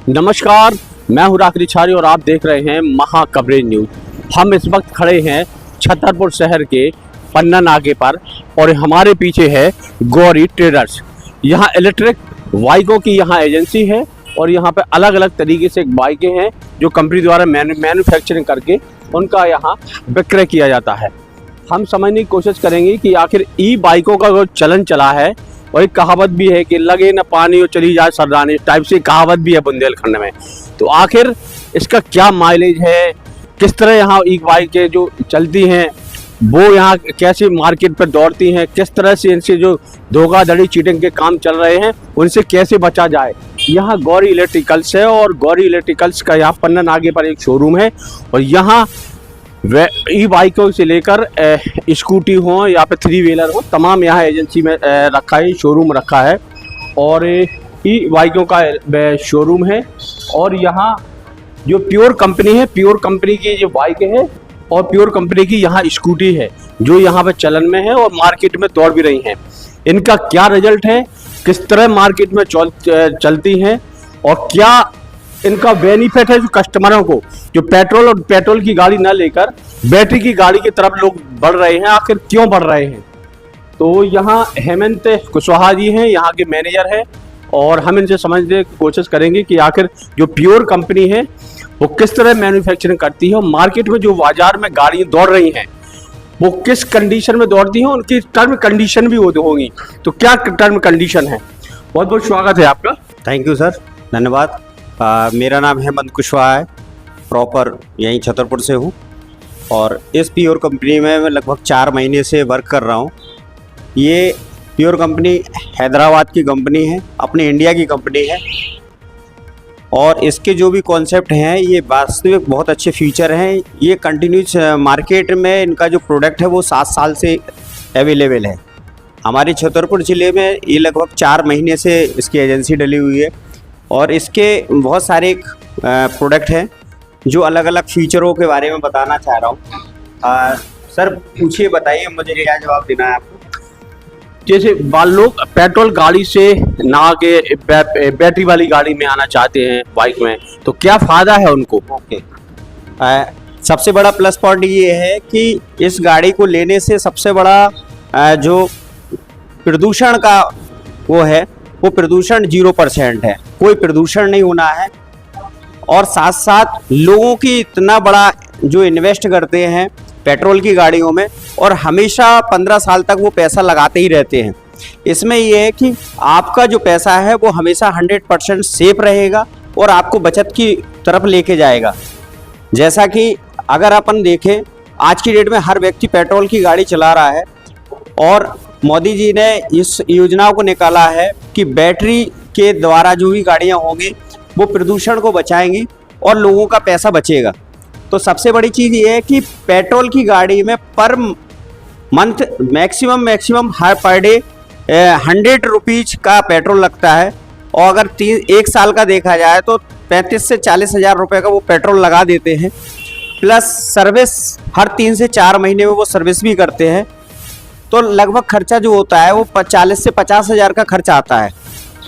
नमस्कार, मैं हूं राखी छारी और आप देख रहे हैं महा कवरेज न्यूज। हम इस वक्त खड़े हैं छतरपुर शहर के पन्ना नाके पर और हमारे पीछे है गौरी ट्रेडर्स। यहाँ इलेक्ट्रिक बाइकों की यहाँ एजेंसी है और यहाँ पे अलग अलग तरीके से बाइकें हैं जो कंपनी द्वारा मैन्युफैक्चरिंग करके उनका यहाँ विक्रय किया जाता है। हम समझने की कोशिश करेंगे कि आखिर ई बाइकों का जो चलन चला है, और एक कहावत भी है कि लगे न पानी और चली जाए सरदानी, इस टाइप से कहावत भी है बुंदेलखंड में। तो आखिर इसका क्या माइलेज है, किस तरह यहाँ ई बाइकें जो चलती हैं वो यहाँ कैसे मार्केट पर दौड़ती हैं, किस तरह से इनसे जो धोखाधड़ी चीटिंग के काम चल रहे हैं उनसे कैसे बचा जाए। यहाँ गौरी इलेक्ट्रिकल्स है और गौरी इलेक्ट्रिकल्स का यहाँ पन्ना नाके पर एक शोरूम है और यहाँ ई बाइकों से लेकर स्कूटी हो या फिर 3 व्हीलर हो, तमाम यहाँ एजेंसी में रखा है, शोरूम रखा है। और ई बाइकों का शोरूम है और यहाँ जो प्योर कंपनी है, प्योर कंपनी की जो बाइकें हैं और प्योर कंपनी की यहाँ स्कूटी है जो यहाँ पे चलन में है और मार्केट में दौड़ भी रही हैं। इनका क्या रिजल्ट है, किस तरह मार्केट में चलती हैं और क्या इनका बेनिफिट है जो कस्टमरों को, जो पेट्रोल की गाड़ी ना लेकर बैटरी की गाड़ी की तरफ लोग बढ़ रहे हैं, आखिर क्यों बढ़ रहे हैं। तो यहाँ हेमंत कुशवाहा जी हैं, यहाँ के मैनेजर हैं और हम इनसे समझने की कोशिश करेंगे कि आखिर जो प्योर कंपनी है वो किस तरह मैन्युफैक्चरिंग करती है और मार्केट में जो बाजार में गाड़ियाँ दौड़ रही हैं वो किस कंडीशन में दौड़ती हैं, उनकी टर्म कंडीशन भी होंगी। तो क्या टर्म कंडीशन है। बहुत बहुत स्वागत है आपका। थैंक यू सर, धन्यवाद। मेरा नाम हेमंत कुशवाहा है, प्रॉपर यहीं छतरपुर से हूँ और इस प्योर कंपनी में मैं लगभग 4 महीने से वर्क कर रहा हूँ। ये प्योर कंपनी हैदराबाद की कंपनी है, अपने इंडिया की कंपनी है और इसके जो भी कॉन्सेप्ट हैं ये वास्तविक बहुत अच्छे फीचर हैं। ये कंटिन्यूस मार्केट में इनका जो प्रोडक्ट है वो 7 साल से अवेलेबल है। हमारे छतरपुर ज़िले में ये लगभग 4 महीने से इसकी एजेंसी डली हुई है और इसके बहुत सारे प्रोडक्ट हैं जो अलग अलग फीचरों के बारे में बताना चाह रहा हूँ। सर पूछिए, बताइए मुझे क्या जवाब देना है आपको। जैसे लोग पेट्रोल गाड़ी से ना के बैटरी वाली गाड़ी में आना चाहते हैं बाइक में, तो क्या फ़ायदा है उनको। ओके, सबसे बड़ा प्लस पॉइंट ये है कि इस गाड़ी को लेने से सबसे बड़ा जो प्रदूषण का वो प्रदूषण 0% है, कोई प्रदूषण नहीं होना है। और साथ साथ लोगों की इतना बड़ा जो इन्वेस्ट करते हैं पेट्रोल की गाड़ियों में और हमेशा 15 साल तक वो पैसा लगाते ही रहते हैं। इसमें ये है कि आपका जो पैसा है वो हमेशा 100% सेफ रहेगा और आपको बचत की तरफ लेके जाएगा। जैसा कि अगर अपन देखें आज की डेट में हर व्यक्ति पेट्रोल की गाड़ी चला रहा है और मोदी जी ने इस योजना को निकाला है कि बैटरी के द्वारा जो भी गाड़ियाँ होंगी वो प्रदूषण को बचाएंगी और लोगों का पैसा बचेगा। तो सबसे बड़ी चीज़ ये है कि पेट्रोल की गाड़ी में पर मंथ मैक्सिमम हर पर डे 100 रुपीज़ का पेट्रोल लगता है और अगर 1 साल का देखा जाए तो 35 से 40 हज़ार रुपये का वो पेट्रोल लगा देते हैं। प्लस सर्विस हर 3 से 4 महीने में वो सर्विस भी करते हैं। तो लगभग खर्चा जो होता है वो 40 से 50 हज़ार का खर्चा आता है।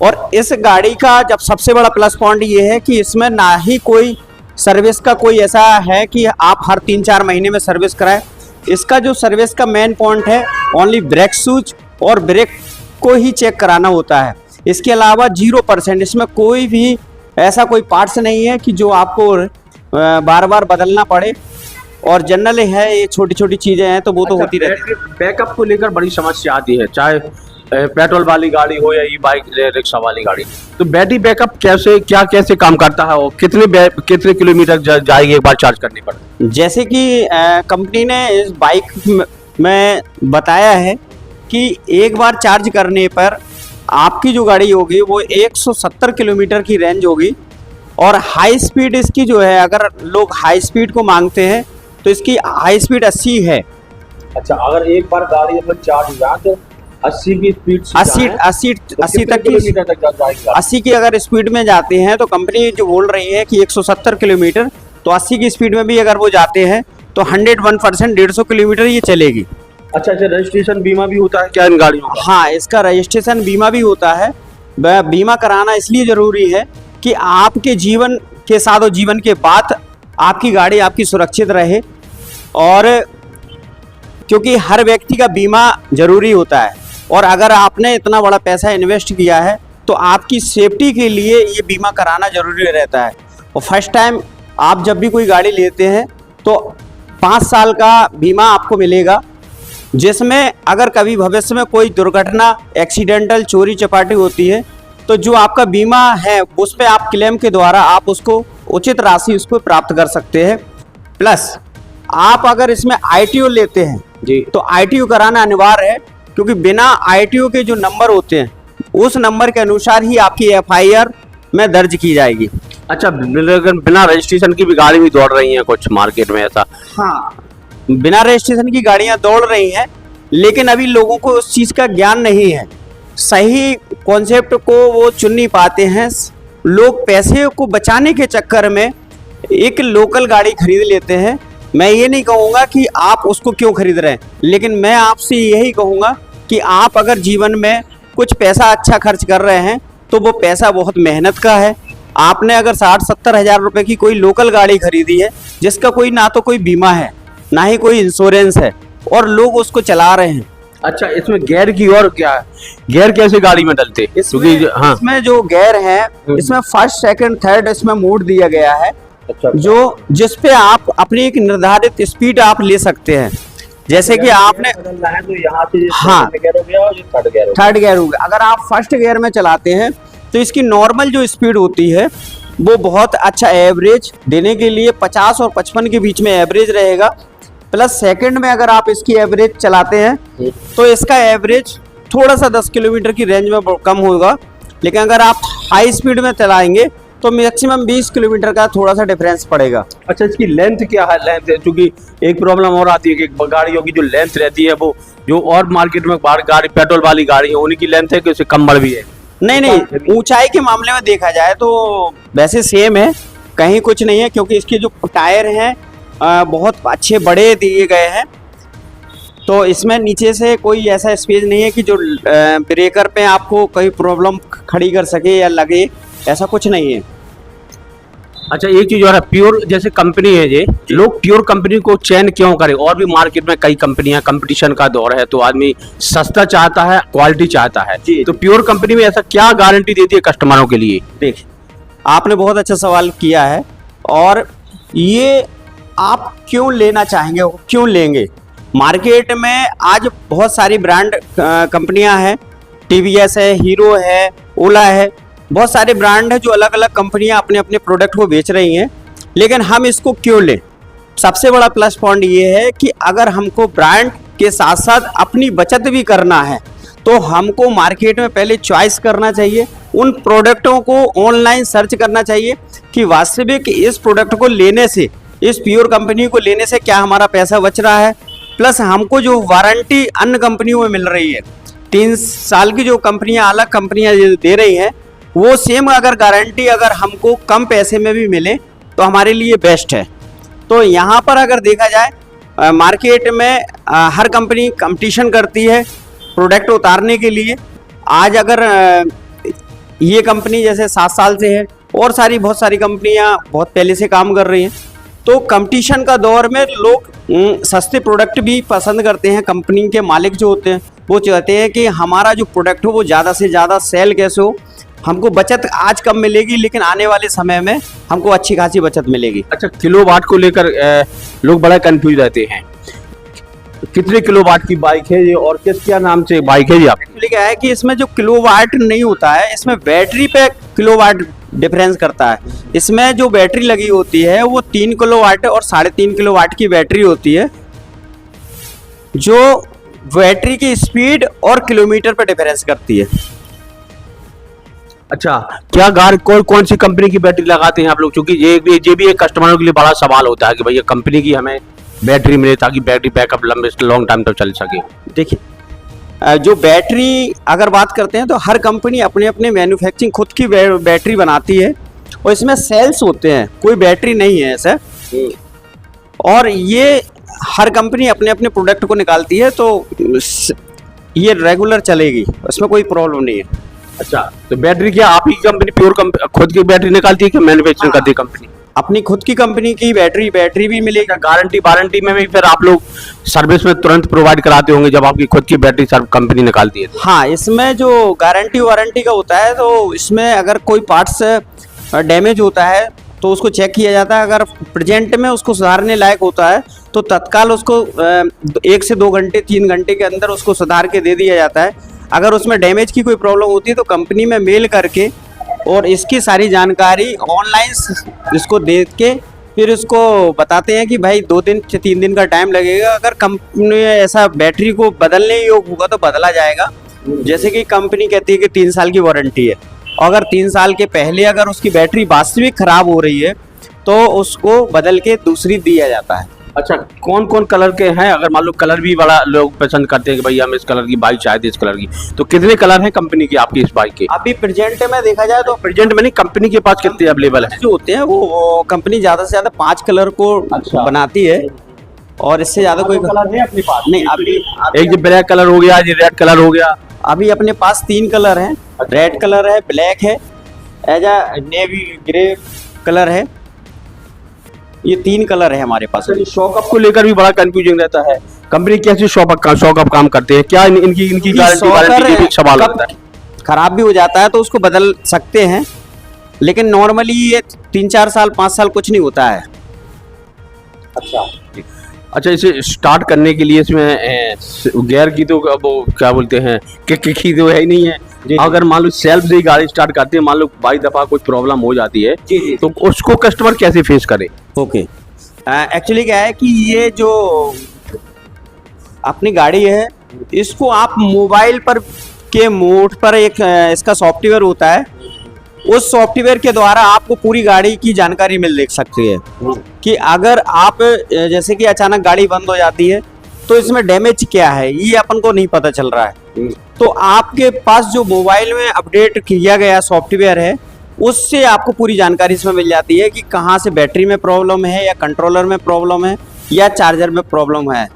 और इस गाड़ी का जब सबसे बड़ा प्लस पॉइंट ये है कि इसमें ना ही कोई सर्विस का कोई ऐसा है कि आप हर 3-4 महीने में सर्विस कराएं। इसका जो सर्विस का मेन पॉइंट है ओनली ब्रेक शूज और ब्रेक को ही चेक कराना होता है। इसके अलावा 0% इसमें कोई भी ऐसा कोई पार्ट्स नहीं है कि जो आपको बार बार बदलना पड़े। और जनरल है ये छोटी छोटी चीज़ें हैं तो वो तो होती रहती है। बैकअप को लेकर बड़ी समस्या आती है, चाहे पेट्रोल वाली गाड़ी हो या ई बाइक रिक्शा वाली गाड़ी। तो बैटरी बैकअप कैसे काम करता है और कितने किलोमीटर जाएगी एक बार चार्ज करने पर। जैसे कि कंपनी ने इस बाइक में बताया है कि एक बार चार्ज करने पर आपकी जो गाड़ी होगी वो 170 किलोमीटर की रेंज होगी और हाई स्पीड इसकी जो है, अगर लोग हाई स्पीड को मांगते हैं तो इसकी हाई स्पीड 80 है। अच्छा, अगर एक बार गाड़ी अपन चार्ज हो जाए तो 80 की स्पीड 80 तक की 80 की अगर स्पीड में जाते हैं तो कंपनी जो बोल रही है कि 170 किलोमीटर, तो 80 की स्पीड में भी अगर वो जाते हैं तो 101% 150 किलोमीटर ये चलेगी। अच्छा, रजिस्ट्रेशन बीमा भी होता है क्या इन गाड़ियों का। हाँ, इसका रजिस्ट्रेशन बीमा भी होता है। बीमा कराना इसलिए ज़रूरी है कि आपके जीवन के साथ और जीवन के बाद आपकी गाड़ी आपकी सुरक्षित रहे। और क्योंकि हर व्यक्ति का बीमा जरूरी होता है, और अगर आपने इतना बड़ा पैसा इन्वेस्ट किया है तो आपकी सेफ्टी के लिए ये बीमा कराना जरूरी रहता है। और फर्स्ट टाइम आप जब भी कोई गाड़ी लेते हैं तो 5 साल का बीमा आपको मिलेगा, जिसमें अगर कभी भविष्य में कोई दुर्घटना, एक्सीडेंटल, चोरी चपाटी होती है तो जो आपका बीमा है उस पर आप क्लेम के द्वारा आप उसको उचित राशि उसको प्राप्त कर सकते हैं। प्लस आप अगर इसमें ITO लेते हैं जी, तो ITO कराना अनिवार्य है, क्योंकि बिना ITO के जो नंबर होते हैं उस नंबर के अनुसार ही आपकी FIR में दर्ज की जाएगी। अच्छा, बिना रजिस्ट्रेशन की भी गाड़ी भी दौड़ रही है कुछ मार्केट में ऐसा? हाँ, बिना रजिस्ट्रेशन की गाड़ियां दौड़ रही हैं, लेकिन अभी लोगों को उस चीज़ का ज्ञान नहीं है, सही कॉन्सेप्ट को वो चुन नहीं पाते हैं। लोग पैसे को बचाने के चक्कर में एक लोकल गाड़ी खरीद लेते हैं। मैं ये नहीं कहूँगा कि आप उसको क्यों खरीद रहे हैं, लेकिन मैं आपसे यही कहूँगा कि आप अगर जीवन में कुछ पैसा अच्छा खर्च कर रहे हैं तो वो पैसा बहुत मेहनत का है। आपने अगर 60-70 हज़ार रुपये की कोई लोकल गाड़ी खरीदी है जिसका कोई ना तो कोई बीमा है ना ही कोई इंश्योरेंस है, और लोग उसको चला रहे हैं। अच्छा, इसमें गियर की और क्या है? गियर कैसे गाड़ी में डलते? हाँ, इसमें जो गियर है इसमें फर्स्ट, सेकंड, थर्ड इसमें मोड दिया गया है। अच्छा, जो जिस पे आप अपनी एक निर्धारित स्पीड आप ले सकते हैं। जैसे कि आपने तो यहाँ से हाँ, गियर हो गया और थर्ड गियर हो गया। थर्ड गियर हो गया। अगर आप फर्स्ट गियर में चलाते हैं तो इसकी नॉर्मल जो स्पीड होती है वो बहुत अच्छा एवरेज देने के लिए 50 और 55 के बीच में एवरेज रहेगा। प्लस सेकंड में अगर आप इसकी एवरेज चलाते हैं तो इसका एवरेज थोड़ा सा 10 किलोमीटर की रेंज में कम होगा, लेकिन अगर आप हाई स्पीड में चलाएंगे तो मैक्सिमम 20 किलोमीटर का थोड़ा सा डिफरेंस पड़ेगा। अच्छा, इसकी लेंथ क्या है? लेंथ है, क्योंकि एक प्रॉब्लम और आती है कि गाड़ियों की जो लेंथ रहती है वो जो और मार्केट में बाहर गाड़ी पेट्रोल वाली गाड़ी है उनकी लेंथ है कि उससे कम बढ़ भी है? नहीं, ऊंचाई के मामले में देखा जाए तो वैसे सेम है, कहीं कुछ नहीं है, क्योंकि इसके जो टायर हैं बहुत अच्छे बड़े दिए गए हैं। तो इसमें नीचे से कोई ऐसा स्पेस नहीं है कि जो ब्रेकर पे आपको कोई प्रॉब्लम खड़ी कर सके या लगे, ऐसा कुछ नहीं है। अच्छा, एक चीज और है, प्योर जैसे कंपनी है ये, लोग प्योर कंपनी को चयन क्यों करें? और भी मार्केट में कई कंपनियां, कंपटीशन का दौर है तो आदमी सस्ता चाहता है, क्वालिटी चाहता है, तो प्योर कंपनी में ऐसा क्या गारंटी देती है कस्टमरों के लिए? देखिए, आपने बहुत अच्छा सवाल किया है, और ये आप क्यों लेना चाहेंगे, क्यों लेंगे? मार्केट में आज बहुत सारी ब्रांड कंपनियां हैं, TVS है, हीरो है, ओला है, बहुत सारे ब्रांड है जो अलग अलग कंपनियां अपने अपने प्रोडक्ट को बेच रही हैं। लेकिन हम इसको क्यों लें? सबसे बड़ा प्लस पॉइंट ये है कि अगर हमको ब्रांड के साथ साथ अपनी बचत भी करना है तो हमको मार्केट में पहले चॉइस करना चाहिए, उन प्रोडक्टों को ऑनलाइन सर्च करना चाहिए कि वास्तविक इस प्रोडक्ट को लेने से, इस प्योर कंपनी को लेने से क्या हमारा पैसा बच रहा है। प्लस हमको जो वारंटी अन्य कंपनियों में मिल रही है, 3 साल की जो कंपनियां, अलग कंपनियां दे रही हैं, वो सेम अगर गारंटी अगर हमको कम पैसे में भी मिले तो हमारे लिए बेस्ट है। तो यहाँ पर अगर देखा जाए मार्केट में हर कंपनी कंपटीशन करती है प्रोडक्ट उतारने के लिए। आज अगर ये कंपनी जैसे 7 साल से है, और बहुत सारी कंपनियां बहुत पहले से काम कर रही हैं, तो कंपटीशन का दौर में लोग सस्ते प्रोडक्ट भी पसंद करते हैं। कंपनी के मालिक जो होते हैं वो चाहते हैं कि हमारा जो प्रोडक्ट हो वो ज़्यादा से ज़्यादा सेल कैसे हो, हमको बचत आज कम मिलेगी लेकिन आने वाले समय में हमको अच्छी खासी बचत मिलेगी। अच्छा, किलोवाट को लेकर लोग बड़ा कंफ्यूज रहते हैं, कितने किलोवाट की बाइक है ये और किस क्या नाम से बाइक है ये? आप एक्चुअली क्या है कि इसमें जो किलोवाट नहीं होता है, इसमें बैटरी पे किलोवाट डिफरेंस करता है। इसमें जो बैटरी लगी होती है वो 3 किलोवाट और 3.5 किलोवाट की बैटरी होती है, जो बैटरी की स्पीड और किलोमीटर पे डिफरेंस करती है। अच्छा, क्या कौन सी कंपनी की बैटरी लगाते हैं आप लोग? क्योंकि ये भी एक कस्टमरों के लिए बड़ा सवाल होता है कि भैया कंपनी की हमें बैटरी मिले ताकि बैटरी बैकअप लॉन्ग टाइम तक चल सके। देखिए, जो बैटरी अगर बात करते हैं तो हर कंपनी अपने अपने मैन्युफैक्चरिंग खुद की बैटरी बनाती है, और इसमें सेल्स होते हैं, कोई बैटरी नहीं है ऐसा। और ये हर कंपनी अपने अपने प्रोडक्ट को निकालती है, तो ये रेगुलर चलेगी, इसमें कोई प्रॉब्लम नहीं है। अच्छा, तो बैटरी क्या आप ही कंपनी खुद की बैटरी निकालती है कि मैन्युफैक्चरिंग हाँ। करती है कंपनी? अपनी खुद की कंपनी की बैटरी भी मिलेगी। गारंटी वारंटी में भी फिर आप लोग सर्विस में तुरंत प्रोवाइड कराते होंगे जब आपकी खुद की बैटरी कंपनी निकालती है तो? हाँ, इसमें जो गारंटी वारंटी का होता है तो इसमें अगर कोई पार्ट्स डैमेज होता है तो उसको चेक किया जाता है। अगर प्रेजेंट में उसको सुधारने लायक होता है तो तत्काल उसको 1 से 2 घंटे 3 घंटे के अंदर उसको सुधार के दे दिया जाता है। अगर उसमें डैमेज की कोई प्रॉब्लम होती है तो कंपनी में मेल करके और इसकी सारी जानकारी ऑनलाइन इसको दे के फिर इसको बताते हैं कि भाई 2 दिन से 3 दिन का टाइम लगेगा। अगर कंपनी ऐसा बैटरी को बदलने योग होगा तो बदला जाएगा। जैसे कि कंपनी कहती है कि 3 साल की वारंटी है, अगर 3 साल के पहले अगर उसकी बैटरी वास्तविक खराब हो रही है तो उसको बदल के दूसरी दिया जाता है। अच्छा, कौन कौन कलर के हैं? अगर मान लो कलर भी बड़ा लोग पसंद करते हैं कि भाई हम इस कलर की बाइक चाहते हैं इस कलर की, तो कितने कलर हैं कंपनी की आपकी इस बाइक के? अभी प्रेजेंट में देखा जाए तो प्रेजेंट में नहीं, कंपनी के पास कितने अवेलेबल है? जो होते हैं वो कंपनी ज्यादा से ज्यादा 5 कलर को अच्छा। बनाती है और इससे ज्यादा कोई कलर है अपने पास? नहीं। अभी एक जो ब्लैक कलर हो गया, ये रेड कलर हो गया। अभी अपने पास 3 कलर हैं। रेड कलर है, ब्लैक है, एजा नेवी ग्रे कलर है। ये 3 कलर है हमारे पास। शॉकअप को लेकर भी बड़ा कंफ्यूजन रहता है, कंपनी कैसे शॉकअप काम करते हैं? क्या इनकी गारंटी वारंटी के भी सवाल रहता है? खराब भी हो जाता है तो उसको बदल सकते हैं, लेकिन नॉर्मली ये 3-4 साल 5 साल कुछ नहीं होता है। अच्छा, इसे स्टार्ट करने के लिए इसमें गियर की तो वो क्या बोलते हैं किक की तो है ही नहीं है। अगर मान लो सेल्फ से ही गाड़ी स्टार्ट करते हैं, मान लो 22 दफा कुछ प्रॉब्लम हो जाती है तो उसको कस्टमर कैसे फेस करे? ओके, एक्चुअली क्या है कि ये जो अपनी गाड़ी है इसको आप मोबाइल पर के मोड पर एक इसका सॉफ्टवेयर होता है, उस सॉफ्टवेयर के द्वारा आपको पूरी गाड़ी की जानकारी मिल सकती है कि अगर आप जैसे कि अचानक गाड़ी बंद हो जाती है तो इसमें डैमेज क्या है ये अपन को नहीं पता चल रहा है। तो आपके पास जो मोबाइल में अपडेट किया गया सॉफ्टवेयर है उससे आपको पूरी जानकारी इसमें मिल जाती है कि कहाँ से बैटरी में प्रॉब्लम है या कंट्रोलर में प्रॉब्लम है या चार्जर में प्रॉब्लम है।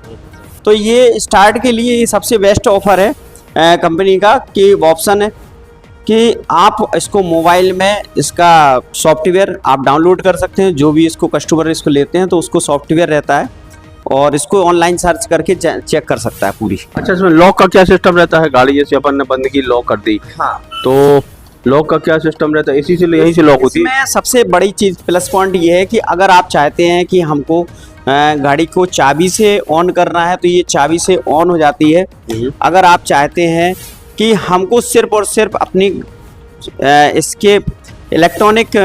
तो ये स्टार्ट के लिए ये सबसे बेस्ट ऑफर है कंपनी का कि ऑप्शन है कि आप इसको मोबाइल में इसका सॉफ्टवेयर आप डाउनलोड कर सकते हैं। जो भी इसको कस्टमर इसको लेते हैं तो उसको सॉफ्टवेयर रहता है और इसको ऑनलाइन सर्च करके चेक कर सकता है पूरी। अच्छा, इसमें लॉक का क्या सिस्टम रहता है? गाड़ी जैसे अपन ने बंद की लॉक कर दी, हाँ, तो लॉक का क्या सिस्टम रहता है? इसी से यहीं से लॉक होती है? इसमें सबसे बड़ी चीज प्लस पॉइंट ये है कि अगर आप चाहते हैं कि हमको गाड़ी को चाबी से ऑन करना है तो ये चाबी से ऑन हो जाती है। अगर आप चाहते हैं कि हमको सिर्फ और सिर्फ अपनी इसके इलेक्ट्रॉनिक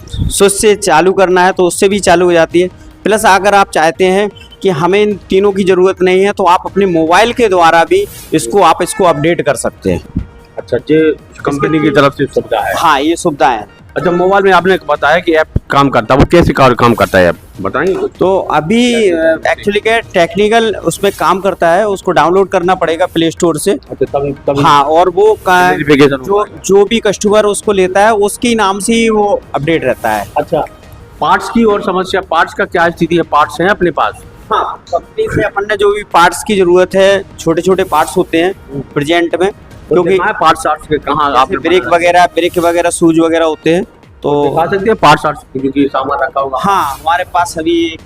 स्विच से चालू करना है तो उससे भी चालू हो जाती है। प्लस अगर आप चाहते हैं कि हमें इन तीनों की ज़रूरत नहीं है तो आप अपने मोबाइल के द्वारा भी इसको अपडेट कर सकते हैं। अच्छा, ये कंपनी की तरफ से सुविधा है? हाँ, ये सुविधा है। अच्छा, मोबाइल में आपने बताया कि ऐप काम करता है, वो कैसे काम करता है ऐप बताएंगे? तो अभी एक्चुअली क्या टेक्निकल उसमें काम करता है, उसको डाउनलोड करना पड़ेगा प्ले स्टोर से। अच्छा, तभी हाँ, और वो Verification जो भी कस्टमर उसको लेता है उसके नाम से ही वो अपडेट रहता है। अच्छा, पार्ट्स की और समस्या, पार्ट्स का क्या स्थिति है? पार्ट्स हैं अपने पास? हाँ, कंपनी से अपन ने जो भी पार्ट्स की जरूरत है, छोटे छोटे पार्ट्स होते हैं प्रेजेंट में, क्योंकि पार्ट्स के कहाँ आपने ब्रेक वगैरह शूज वगैरह होते हैं तो दिखा सकते हैं पार्ट्स क्योंकि सामान रखा होगा। हाँ, हमारे पास अभी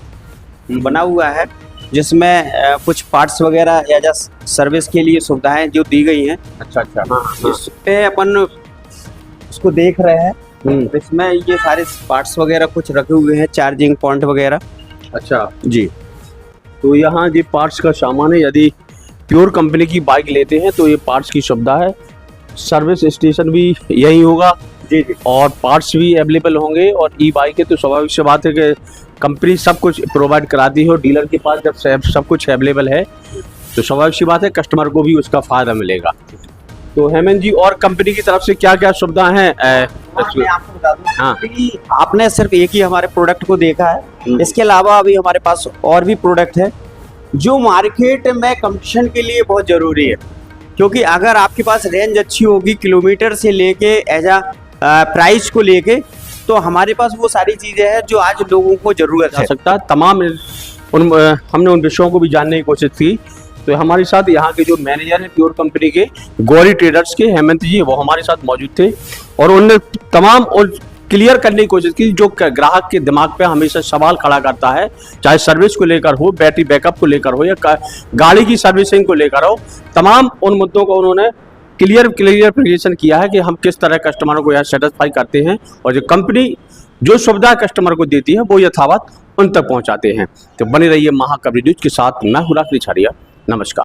बना हुआ है जिसमें कुछ पार्ट्स वगैरह या सर्विस के लिए सुविधाएं जो दी गई हैं। अच्छा, हाँ। इस पे अपन उसको देख रहे हैं। इसमें ये सारे पार्ट्स वगैरह कुछ रखे हुए हैं, चार्जिंग पॉइंट वगैरह। अच्छा जी, तो यहाँ ये पार्ट्स का सामान है। यदि प्योर कंपनी की बाइक लेते हैं तो ये पार्ट्स की सुविधा है। सर्विस स्टेशन भी यही होगा जी, और पार्ट्स भी अवेलेबल होंगे। और ई बाइक है तो स्वाभाविक सी बात है कि कंपनी सब कुछ प्रोवाइड कराती है और डीलर के पास जब सब कुछ अवेलेबल है तो स्वाभाविक सी बात है कस्टमर को भी उसका फायदा मिलेगा। तो हेमंत जी, और कंपनी की तरफ से क्या क्या सुविधा है? मैं आपको बता दूं हाँ। कि आपने सिर्फ एक ही हमारे प्रोडक्ट को देखा है, इसके अलावा अभी हमारे पास और भी प्रोडक्ट है जो मार्केट में कंपटीशन के लिए बहुत जरूरी है। क्योंकि अगर आपके पास रेंज अच्छी होगी किलोमीटर से लेके प्राइस को लेके, तो हमारे पास वो सारी चीजें हैं जो आज लोगों को जरूरत है। सकता तमाम हमने उन विषयों को भी जानने की कोशिश की तो हमारे साथ यहाँ के जो मैनेजर हैं प्योर कंपनी के गौरी ट्रेडर्स के हेमंत जी, वो हमारे साथ मौजूद थे और उन्होंने तमाम और क्लियर करने की कोशिश की जो ग्राहक के दिमाग पे हमेशा सवाल खड़ा करता है, चाहे सर्विस को लेकर हो, बैटरी बैकअप को लेकर हो या गाड़ी की सर्विसिंग को लेकर हो, तमाम उन मुद्दों को उन्होंने क्लियरिफिकेशन किया है कि हम किस तरह कस्टमरों को यहाँ सेटिस्फाई करते हैं और जो कंपनी जो सुविधा कस्टमर को देती है वो यथावत उन तक पहुँचाते हैं। तो बने रहिए महाकवरेज न्यूज के साथ। मैं हूँ राकेश रिछाड़िया। नमस्कार।